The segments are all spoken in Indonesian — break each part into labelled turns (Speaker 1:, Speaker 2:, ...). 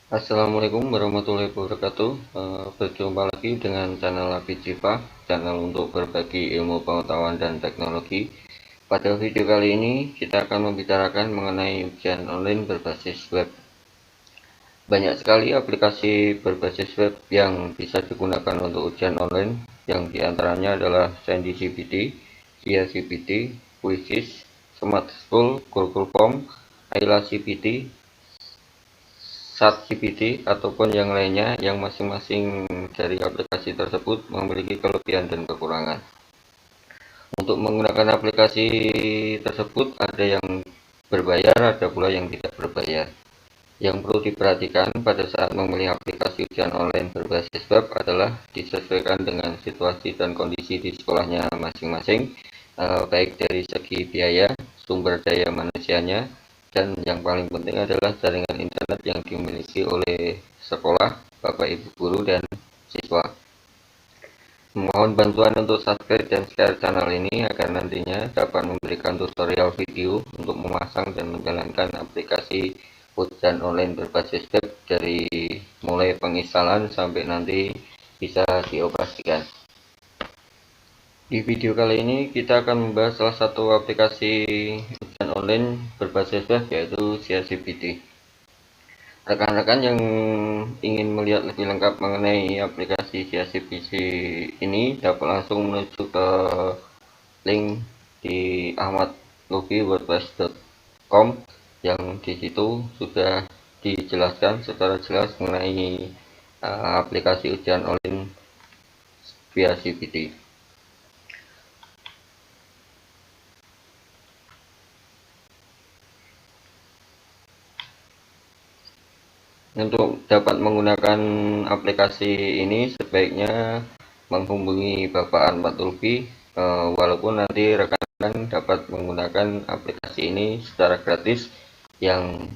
Speaker 1: Assalamualaikum warahmatullahi wabarakatuh. Berjumpa lagi dengan channel Cipa, channel untuk berbagi ilmu pengetahuan dan teknologi. Pada video kali ini kita akan membicarakan mengenai ujian online berbasis web. Banyak sekali aplikasi berbasis web yang bisa digunakan untuk ujian online, yang diantaranya adalah ShandyCPT, SIA-CPT, Quizzes, Smart School, Google Form, Ayla CPT, ChatGPT ataupun yang lainnya, yang masing-masing dari aplikasi tersebut memiliki kelebihan dan kekurangan. Untuk menggunakan aplikasi tersebut ada yang berbayar, ada pula yang tidak berbayar. Yang perlu diperhatikan pada saat memilih aplikasi ujian online berbasis web adalah disesuaikan dengan situasi dan kondisi di sekolahnya masing-masing, baik dari segi biaya, sumber daya manusianya, dan yang paling penting adalah jaringan internet yang dimiliki oleh sekolah, bapak ibu guru, dan siswa. Mohon bantuan untuk subscribe dan share channel ini agar nantinya dapat memberikan tutorial video untuk memasang dan menjalankan aplikasi ujian online berbasis web dari mulai penginstalan sampai nanti bisa dioperasikan. Di video kali ini kita akan membahas salah satu aplikasi ujian online berbasis web, yaitu SIA-CPT. Rekan-rekan yang ingin melihat lebih lengkap mengenai aplikasi SIA-CPT ini dapat langsung menuju ke link di ahmadluffy.wordpress.com, yang di situ sudah dijelaskan secara jelas mengenai aplikasi ujian online via CPT. Untuk dapat menggunakan aplikasi ini sebaiknya menghubungi Bapak Ahmad Lutfi, walaupun nanti rekan-rekan dapat menggunakan aplikasi ini secara gratis, yang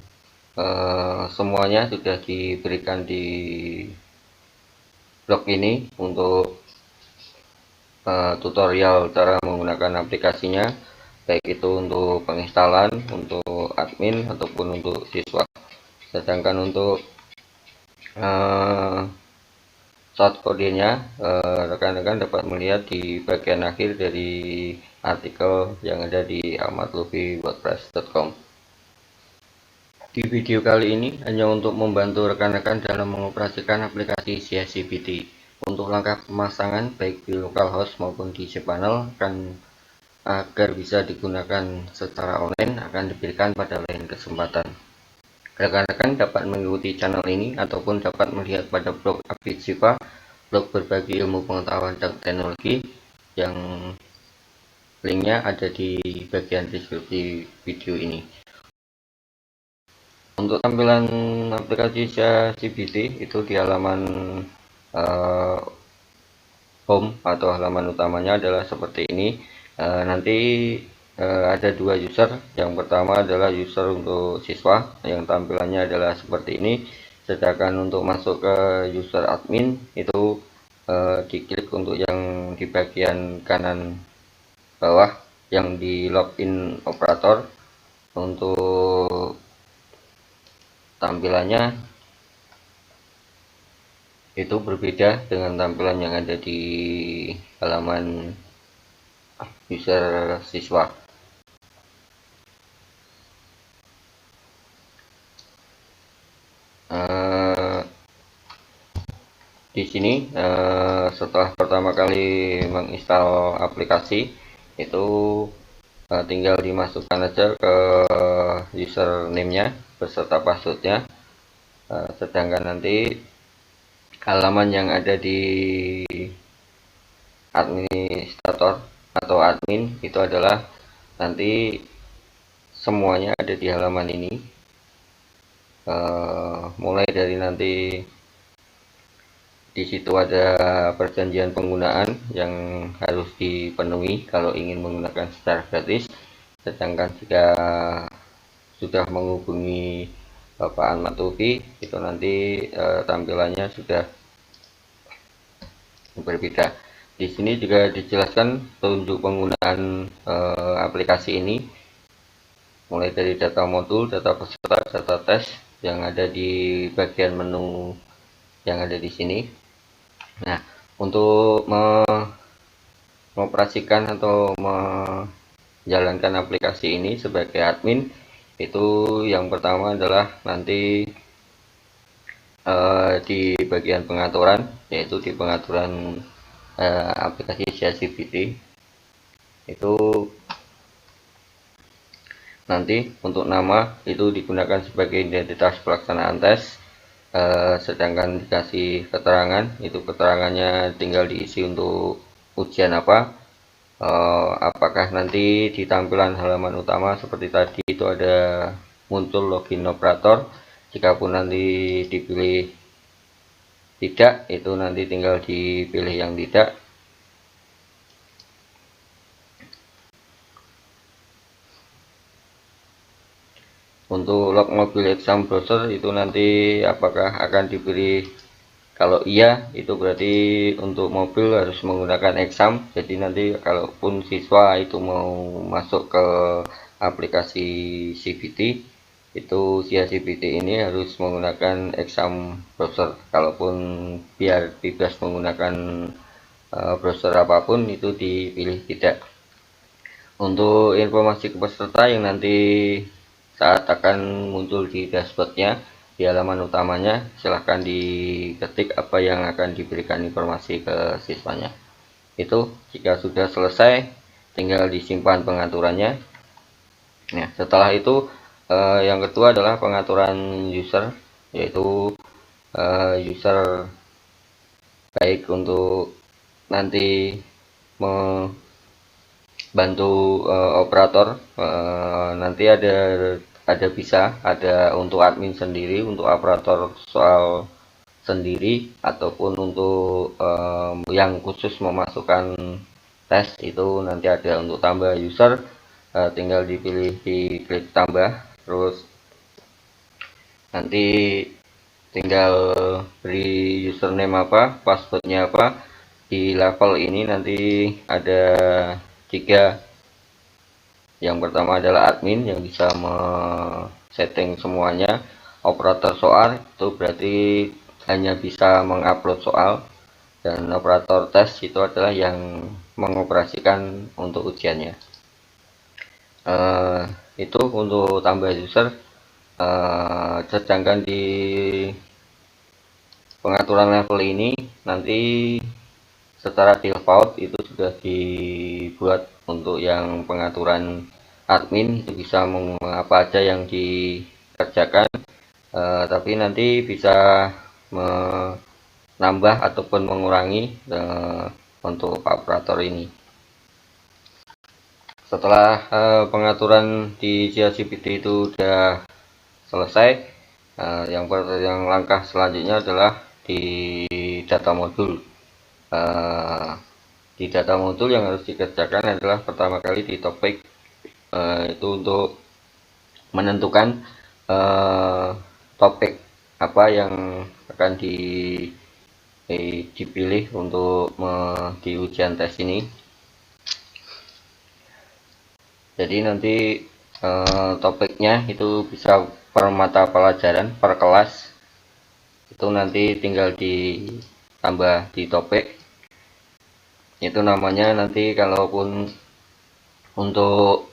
Speaker 1: semuanya sudah diberikan di blog ini untuk tutorial cara menggunakan aplikasinya, baik itu untuk penginstalan, untuk admin, ataupun untuk siswa. Sedangkan untuk short kodenya, rekan-rekan dapat melihat di bagian akhir dari artikel yang ada di ahmadluffy.wordpress.com. Di video kali ini hanya untuk membantu rekan-rekan dalam mengoperasikan aplikasi SIA-CPT. Untuk langkah pemasangan baik di localhost maupun di cPanel, agar bisa digunakan secara online akan diberikan pada lain kesempatan. Rekan-rekan dapat mengikuti channel ini ataupun dapat melihat pada blog Cipa, blog berbagi ilmu pengetahuan dan teknologi, yang linknya ada di bagian deskripsi video ini. Untuk tampilan aplikasi CPT itu di halaman home atau halaman utamanya adalah seperti ini. Nanti ada dua user. Yang pertama adalah user untuk siswa, yang tampilannya adalah seperti ini. Sedangkan untuk masuk ke user admin itu diklik untuk yang di bagian kanan bawah yang di login operator. Untuk tampilannya itu berbeda dengan tampilan yang ada di halaman user siswa. Di sini setelah pertama kali menginstal aplikasi itu tinggal dimasukkan aja ke username-nya beserta passwordnya. Sedangkan nanti halaman yang ada di administrator atau admin itu adalah nanti semuanya ada di halaman ini, mulai dari nanti di situ ada perjanjian penggunaan yang harus dipenuhi kalau ingin menggunakan secara gratis. Sedangkan jika sudah menghubungi Bapak Ahmad Lutfi itu nanti tampilannya sudah berbeda. Di sini juga dijelaskan petunjuk penggunaan aplikasi ini, mulai dari data modul, data peserta, data tes, yang ada di bagian menu yang ada di sini. Nah, untuk mengoperasikan atau menjalankan aplikasi ini sebagai admin, itu yang pertama adalah nanti di bagian pengaturan, yaitu di pengaturan aplikasi ChatGPT itu nanti untuk nama itu digunakan sebagai identitas pelaksanaan tes, sedangkan dikasih keterangan itu keterangannya tinggal diisi untuk ujian apa, apakah nanti di tampilan halaman utama seperti tadi itu ada muncul login operator. Jikapun nanti dipilih tidak, itu nanti tinggal dipilih yang tidak. Untuk log mobil exam browser itu nanti apakah akan dipilih, kalau iya itu berarti untuk mobil harus menggunakan exam. Jadi nanti kalaupun siswa itu mau masuk ke aplikasi CBT, itu CBT ini harus menggunakan exam browser. Kalaupun biar bebas menggunakan browser apapun itu dipilih tidak. Untuk informasi ke peserta yang nanti saat akan muncul di dashboardnya di halaman utamanya, silahkan diketik apa yang akan diberikan informasi ke siswanya. Itu jika sudah selesai tinggal disimpan pengaturannya. Nah, setelah itu yang kedua adalah pengaturan user, yaitu user baik untuk nanti bantu operator, nanti ada bisa ada untuk admin sendiri, untuk operator soal sendiri, ataupun untuk yang khusus memasukkan tes itu nanti ada untuk tambah user, tinggal dipilih di klik tambah, terus nanti tinggal beri username apa, passwordnya apa. Di level ini nanti ada 3. Yang pertama adalah admin yang bisa setting semuanya. Operator soal itu berarti hanya bisa mengupload soal, dan operator tes itu adalah yang mengoperasikan untuk ujiannya. Itu untuk tambah user. Sedangkan di pengaturan level ini nanti secara default itu sudah dibuat untuk yang pengaturan admin, itu bisa apa aja yang dikerjakan, tapi nanti bisa menambah ataupun mengurangi untuk operator ini. Setelah pengaturan di ChatGPT itu sudah selesai, yang langkah selanjutnya adalah di data modul. Di data modul yang harus dikerjakan adalah pertama kali di topik, itu untuk menentukan topik apa yang akan dipilih untuk di ujian tes ini. Jadi nanti topiknya itu bisa per mata pelajaran, per kelas, itu nanti tinggal ditambah di topik. Itu namanya nanti kalaupun untuk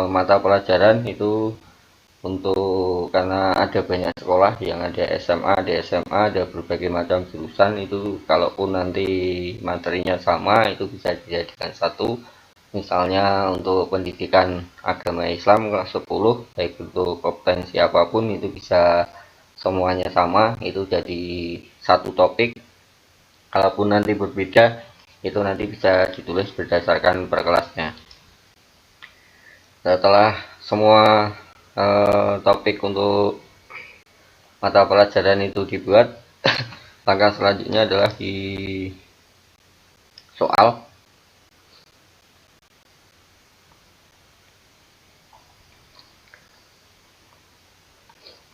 Speaker 1: mata pelajaran itu untuk karena ada banyak sekolah yang ada SMA, ada berbagai macam jurusan, itu kalaupun nanti materinya sama itu bisa dijadikan satu. Misalnya untuk pendidikan agama Islam kelas 10, baik untuk kompetensi apapun itu bisa semuanya sama, itu jadi satu topik. Kalaupun nanti berbeda, itu nanti bisa ditulis berdasarkan per kelasnya. Setelah semua topik untuk mata pelajaran itu dibuat, langkah selanjutnya adalah di soal.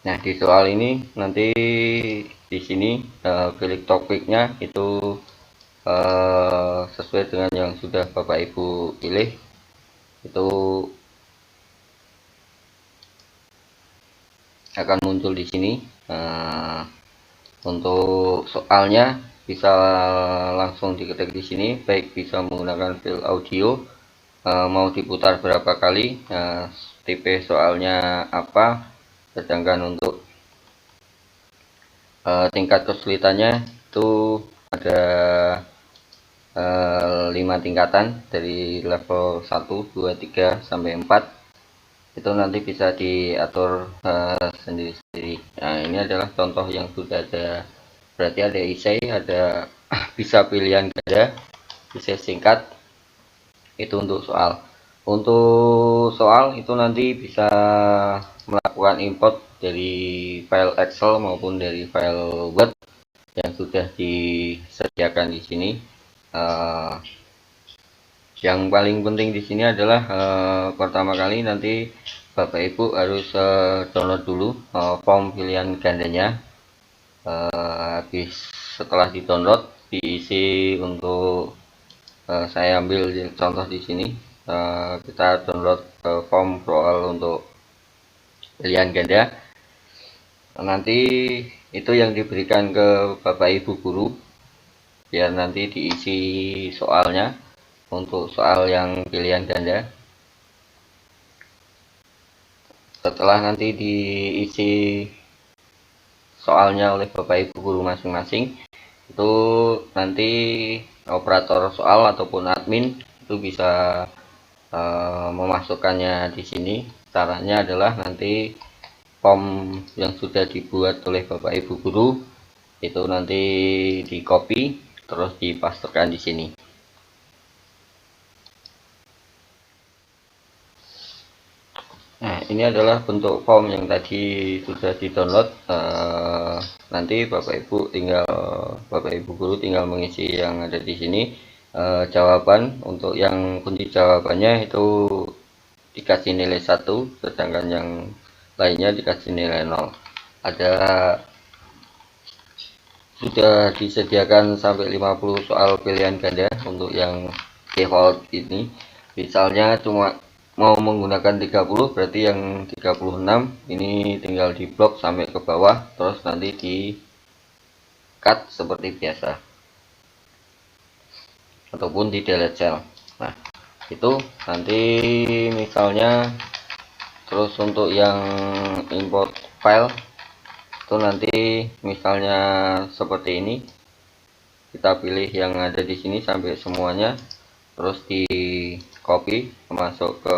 Speaker 1: Nah, di soal ini nanti di sini pilih topiknya itu sesuai dengan yang sudah Bapak Ibu pilih. Itu akan muncul di sini. Untuk soalnya bisa langsung diketik di sini, baik bisa menggunakan file audio, mau diputar berapa kali, tipe soalnya apa. Sedangkan untuk tingkat kesulitannya itu ada 5 tingkatan dari level 1, 2, 3 sampai 4. Itu nanti bisa diatur sendiri-sendiri. Nah, ini adalah contoh yang sudah ada. Berarti ada essay, ada bisa pilihan ganda, essay singkat. Itu untuk soal. Untuk soal itu nanti bisa melakukan import dari file Excel maupun dari file Word yang sudah disediakan di sini. Yang paling penting di sini adalah pertama kali nanti Bapak Ibu harus download dulu form pilihan gandanya. Habis setelah di-download diisi untuk saya ambil contoh di sini. Kita download form soal untuk pilihan ganda. Nanti itu yang diberikan ke Bapak Ibu guru biar nanti diisi soalnya untuk soal yang pilihan ganda. Setelah nanti diisi soalnya oleh Bapak Ibu guru masing-masing, itu nanti operator soal ataupun admin itu bisa memasukkannya di sini. Caranya adalah nanti form yang sudah dibuat oleh Bapak Ibu guru itu nanti di copy terus dipastekan di sini. Nah, ini adalah bentuk form yang tadi sudah di-download. Nanti Bapak Ibu guru tinggal mengisi yang ada di sini. Jawaban untuk yang kunci jawabannya itu dikasih nilai 1, sedangkan yang lainnya dikasih nilai 0. Ada sudah disediakan sampai 50 soal pilihan ganda untuk yang default ini. Misalnya cuma mau menggunakan 30, berarti yang 36 ini tinggal di blok sampai ke bawah, terus nanti di cut seperti biasa ataupun di delete cell. Nah, itu nanti misalnya. Terus untuk yang import file itu nanti misalnya seperti ini, kita pilih yang ada di sini sampai semuanya, terus di copy masuk ke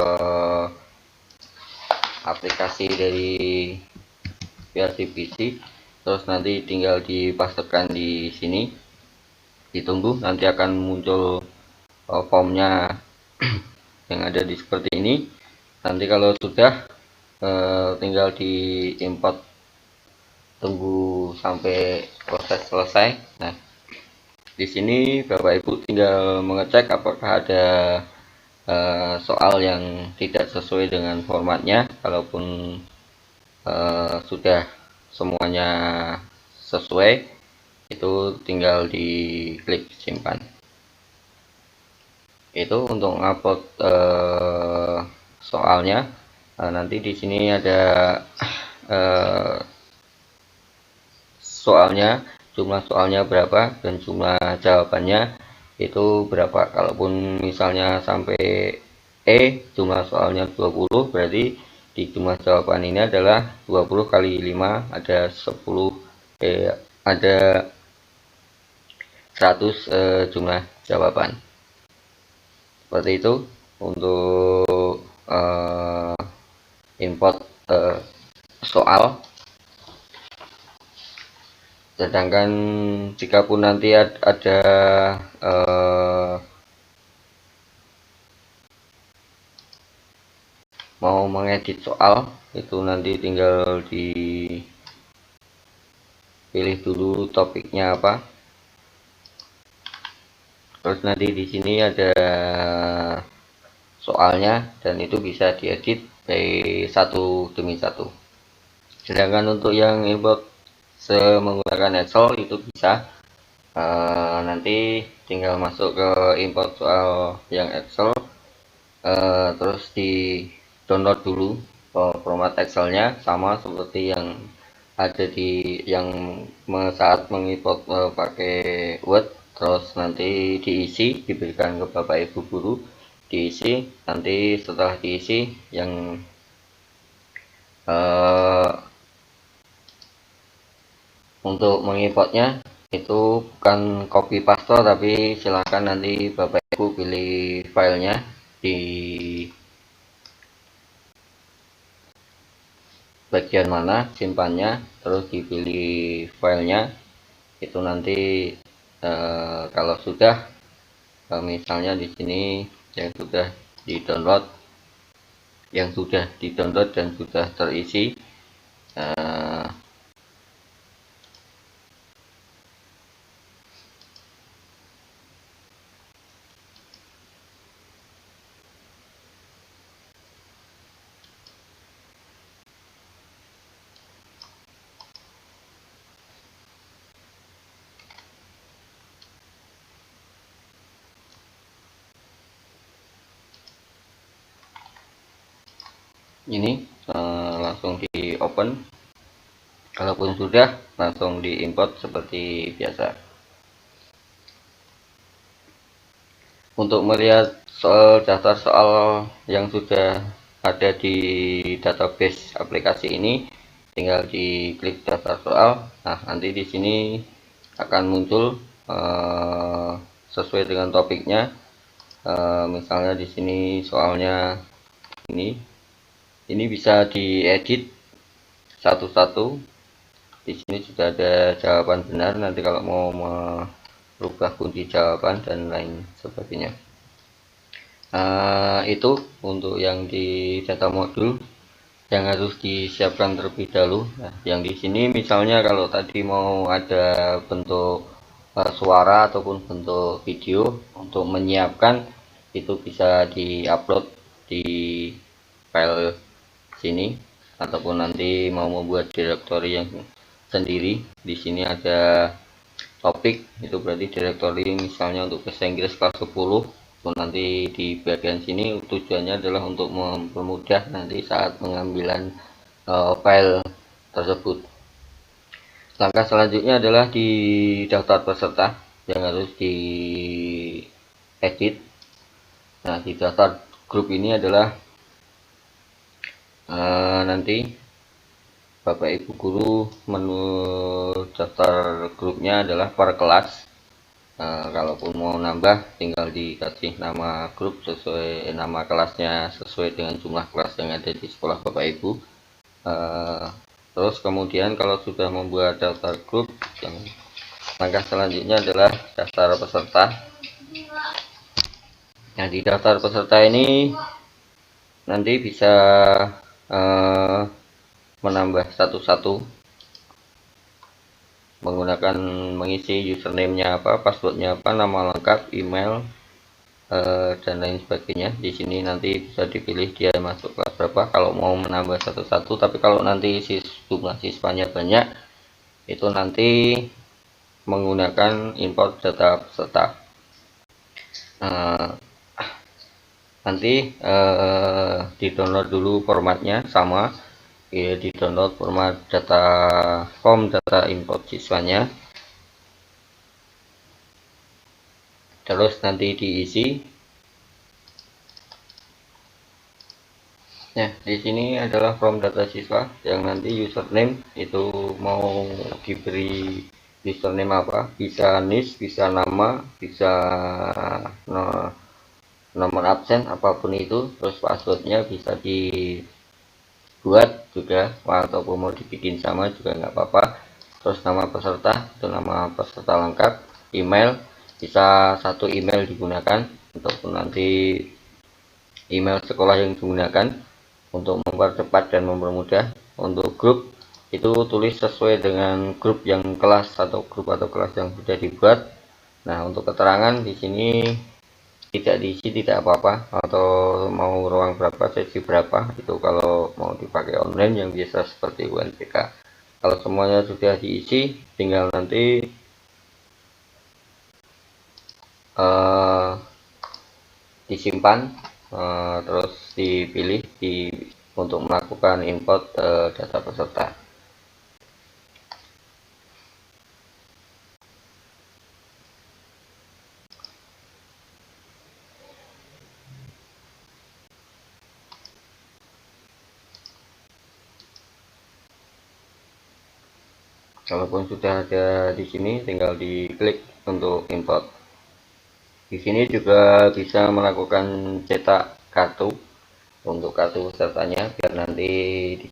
Speaker 1: aplikasi dari VRCPC, terus nanti tinggal dipastekan di sini, ditunggu nanti akan muncul formnya yang ada di seperti ini. Nanti kalau sudah tinggal di import, tunggu sampai proses selesai. Nah, di sini Bapak Ibu tinggal mengecek apakah ada soal yang tidak sesuai dengan formatnya. Kalaupun sudah semuanya sesuai, itu tinggal diklik simpan. Itu untuk ngupload soalnya. Nanti di sini ada soalnya, jumlah soalnya berapa dan jumlah jawabannya itu berapa. Kalaupun misalnya sampai jumlah soalnya 20, berarti di jumlah jawaban ini adalah 20 kali 5 ada 10, ada 100 jumlah jawaban. Seperti itu untuk import soal. Sedangkan jika pun nanti ada mau mengedit soal, itu nanti tinggal dipilih dulu topiknya apa. Terus nanti di sini ada soalnya dan itu bisa diedit dari satu demi satu. Sedangkan untuk yang import menggunakan Excel itu bisa nanti tinggal masuk ke import soal yang Excel, terus di download dulu format Excelnya sama seperti yang ada di yang saat mengimport pakai Word, terus nanti diisi, diberikan ke Bapak Ibu guru, diisi, nanti setelah diisi yang eh, untuk mengimportnya itu bukan copy paste, tapi silahkan nanti Bapak Ibu pilih filenya di bagian mana simpannya, terus dipilih filenya. Itu nanti kalau sudah misalnya di sini yang sudah di-download dan sudah terisi, eh, ini langsung di open. Kalaupun sudah, langsung diimport seperti biasa. Untuk melihat daftar soal yang sudah ada di database aplikasi ini, tinggal diklik daftar soal. Nah, nanti di sini akan muncul sesuai dengan topiknya. Misalnya di sini soalnya ini bisa diedit satu-satu. Di sini sudah ada jawaban benar. Nanti kalau mau merubah kunci jawaban dan lain sebagainya. Itu untuk yang di data modul yang harus disiapkan terlebih dahulu. Nah, yang di sini misalnya kalau tadi mau ada bentuk suara ataupun bentuk video, untuk menyiapkan itu bisa diupload di file sini, ataupun nanti mau membuat direktori yang sendiri. Di sini ada topik, itu berarti direktori misalnya untuk bahasa Inggris kelas 10. Nanti di bagian sini tujuannya adalah untuk mempermudah nanti saat pengambilan file tersebut. Langkah selanjutnya adalah di daftar peserta yang harus di edit. Nah, di daftar grup ini adalah nanti Bapak Ibu guru menu daftar grupnya adalah per kelas. Kalaupun mau nambah tinggal dikasih nama grup sesuai nama kelasnya sesuai dengan jumlah kelas yang ada di sekolah Bapak Ibu. Terus kemudian kalau sudah membuat daftar grup, yang langkah selanjutnya adalah daftar peserta. Nah, di daftar peserta ini nanti bisa menambah satu-satu menggunakan mengisi username-nya apa, password-nya apa, nama lengkap, email, dan lain sebagainya. Di sini nanti bisa dipilih dia masuk kelas berapa kalau mau menambah satu-satu. Tapi kalau nanti jumlah siswanya banyak, itu nanti menggunakan import data peserta. Nanti di download dulu formatnya sama, ya, di download format data form data import siswanya, terus nanti diisi. Nah, di sini adalah form data siswa yang nanti username itu mau diberi username apa, bisa NIS, bisa nama, bisa nomor absen, apapun itu. Terus passwordnya bisa dibuat juga, ataupun mau dibikin sama juga nggak apa-apa. Terus nama peserta itu nama peserta lengkap, email bisa satu email digunakan, ataupun nanti email sekolah yang digunakan untuk mempercepat dan mempermudah. Untuk grup itu tulis sesuai dengan grup yang kelas atau kelas yang sudah dibuat. Nah, untuk keterangan di sini tidak diisi tidak apa-apa, atau mau ruang berapa, sesi berapa, itu kalau mau dipakai online yang biasa seperti UNBK. Kalau semuanya sudah diisi, tinggal nanti disimpan, terus dipilih di untuk melakukan import data peserta. Kalaupun sudah ada di sini, tinggal diklik untuk import. Di sini juga bisa melakukan cetak kartu untuk kartu pesertanya, biar nanti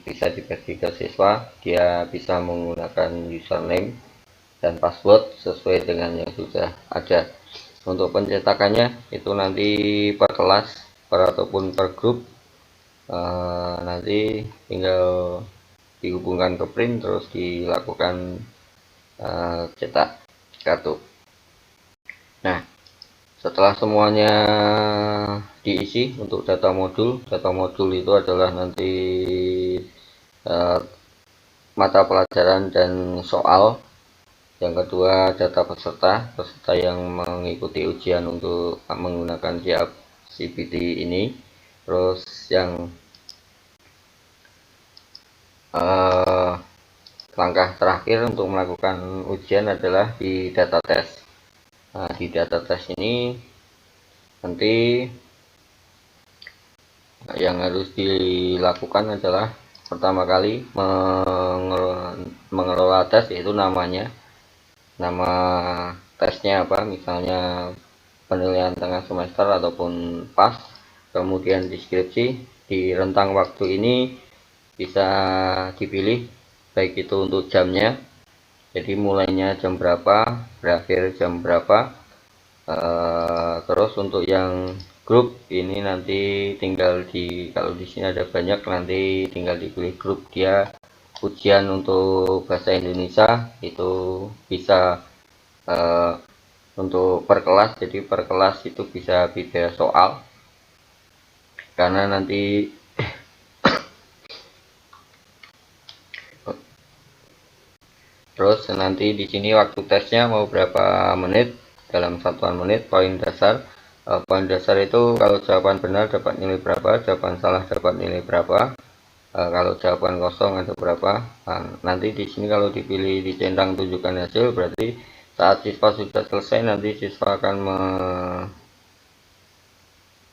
Speaker 1: bisa dibagi ke siswa. Dia bisa menggunakan username dan password sesuai dengan yang sudah ada. Untuk pencetakannya itu nanti per kelas, ataupun per grup. Nanti tinggal dihubungkan ke print, terus dilakukan cetak kartu. Nah, setelah semuanya diisi untuk data modul itu adalah nanti mata pelajaran dan soal. Yang kedua, data peserta yang mengikuti ujian untuk menggunakan siap CPT ini. Terus yang langkah terakhir untuk melakukan ujian adalah di data test. Nah, di data test ini nanti yang harus dilakukan adalah pertama kali mengelola tes, yaitu nama tesnya apa, misalnya penilaian tengah semester ataupun pas. Kemudian deskripsi di rentang waktu ini bisa dipilih, baik itu untuk jamnya, jadi mulainya jam berapa, berakhir jam berapa. Terus untuk yang grup ini nanti tinggal kalau di sini ada banyak, nanti tinggal dipilih grup dia. Ujian untuk bahasa Indonesia itu bisa untuk per kelas, jadi per kelas itu bisa beda soal, karena nanti terus nanti di sini waktu tesnya mau berapa menit, dalam satuan menit. Poin dasar itu kalau jawaban benar dapat nilai berapa, jawaban salah dapat nilai berapa, kalau jawaban kosong ada berapa. Nah, nanti di sini kalau dipilih dicentang tunjukkan hasil, berarti saat siswa sudah selesai nanti siswa akan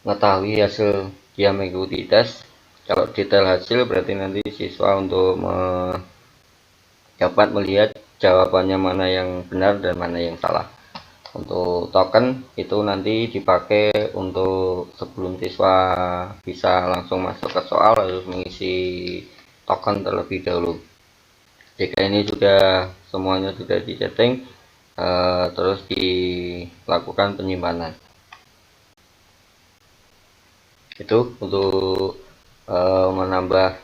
Speaker 1: mengetahui hasil dia mengikuti tes. Kalau detail hasil berarti nanti siswa untuk dapat melihat jawabannya mana yang benar dan mana yang salah. Untuk token itu nanti dipakai untuk sebelum siswa bisa langsung masuk ke soal, harus mengisi token terlebih dahulu. Jika ini sudah semuanya sudah disetting, terus dilakukan penyimpanan. Itu untuk menambah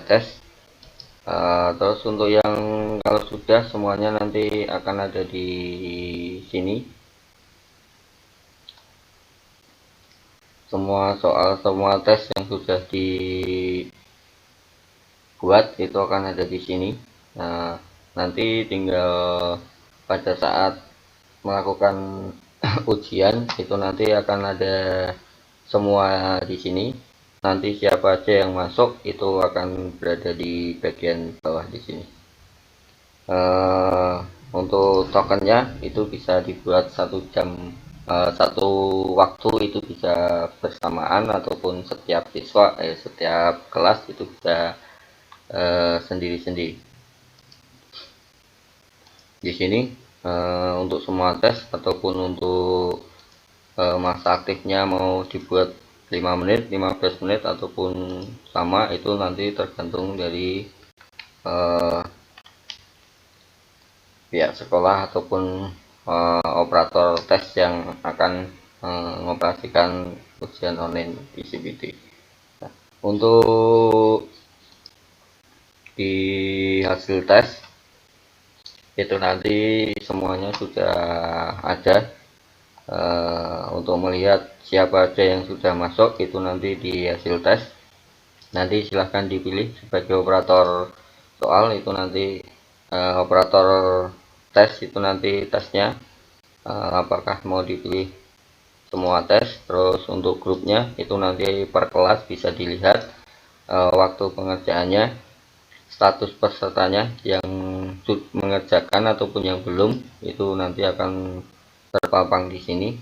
Speaker 1: tes. Terus untuk yang kalau sudah semuanya nanti akan ada di sini. Semua soal, semua tes yang sudah dibuat itu akan ada di sini. Nah, nanti tinggal pada saat melakukan ujian itu nanti akan ada semua di sini. Nanti siapa aja yang masuk itu akan berada di bagian bawah di sini. Untuk tokennya itu bisa dibuat satu waktu, itu bisa bersamaan ataupun setiap siswa, setiap kelas itu bisa sendiri-sendiri. Di sini untuk semua tes ataupun untuk masa aktifnya mau dibuat 5 menit, 15 menit ataupun sama, itu nanti tergantung dari pihak sekolah ataupun operator tes yang akan mengoperasikan ujian online di CPT. Nah, untuk di hasil tes itu nanti semuanya sudah ada. Untuk melihat siapa aja yang sudah masuk itu nanti di hasil tes. Nanti silahkan dipilih sebagai operator soal, itu nanti operator tes itu nanti tesnya apakah mau dipilih semua tes. Terus untuk grupnya itu nanti per kelas bisa dilihat. waktu pengerjaannya, status pesertanya yang mengerjakan ataupun yang belum, itu nanti akan terpampang di sini.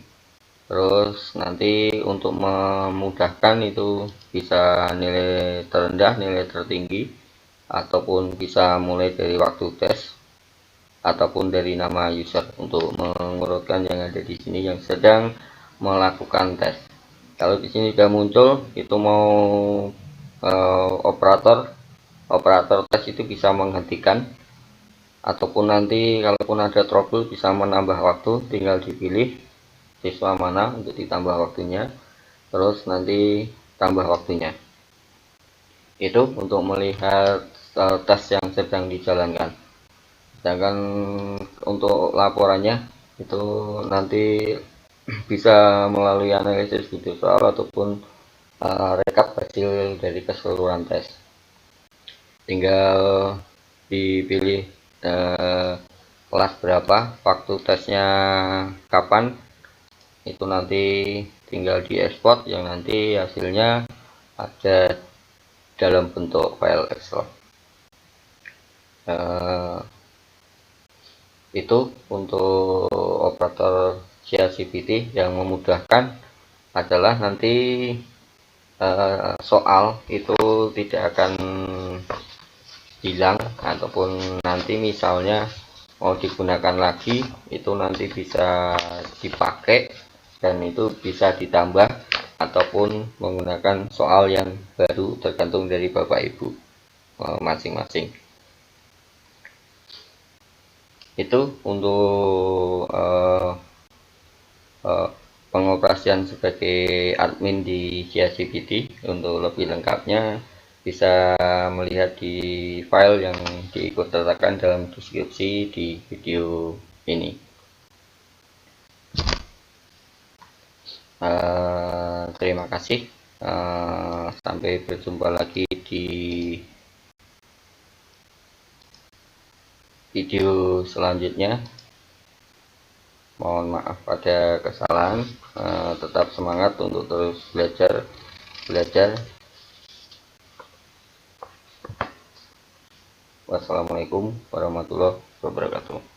Speaker 1: Terus nanti untuk memudahkan itu bisa nilai terendah, nilai tertinggi, ataupun bisa mulai dari waktu tes ataupun dari nama user untuk mengurutkan yang ada di sini yang sedang melakukan tes. Kalau di sini sudah muncul itu mau operator tes itu bisa menghentikan, ataupun nanti kalaupun ada trouble bisa menambah waktu, tinggal dipilih siswa mana untuk ditambah waktunya, terus nanti tambah waktunya. Itu untuk melihat tes yang sedang dijalankan. Sedangkan untuk laporannya itu nanti bisa melalui analisis video soal ataupun rekap hasil dari keseluruhan tes. Tinggal dipilih kelas berapa, waktu tesnya kapan, itu nanti tinggal diekspor yang nanti hasilnya ada dalam bentuk file Excel. Itu untuk operator ChatGPT. Yang memudahkan adalah nanti soal itu tidak akan hilang, ataupun nanti misalnya mau digunakan lagi itu nanti bisa dipakai dan itu bisa ditambah ataupun menggunakan soal yang baru tergantung dari Bapak Ibu masing-masing. Itu untuk pengoperasian sebagai admin di ChatGPT. Untuk lebih lengkapnya bisa melihat di file yang diikut sertakan dalam deskripsi di video ini. Terima kasih. Sampai berjumpa lagi di video selanjutnya. Mohon maaf pada kesalahan. Tetap semangat untuk terus belajar. Wassalamualaikum warahmatullahi wabarakatuh.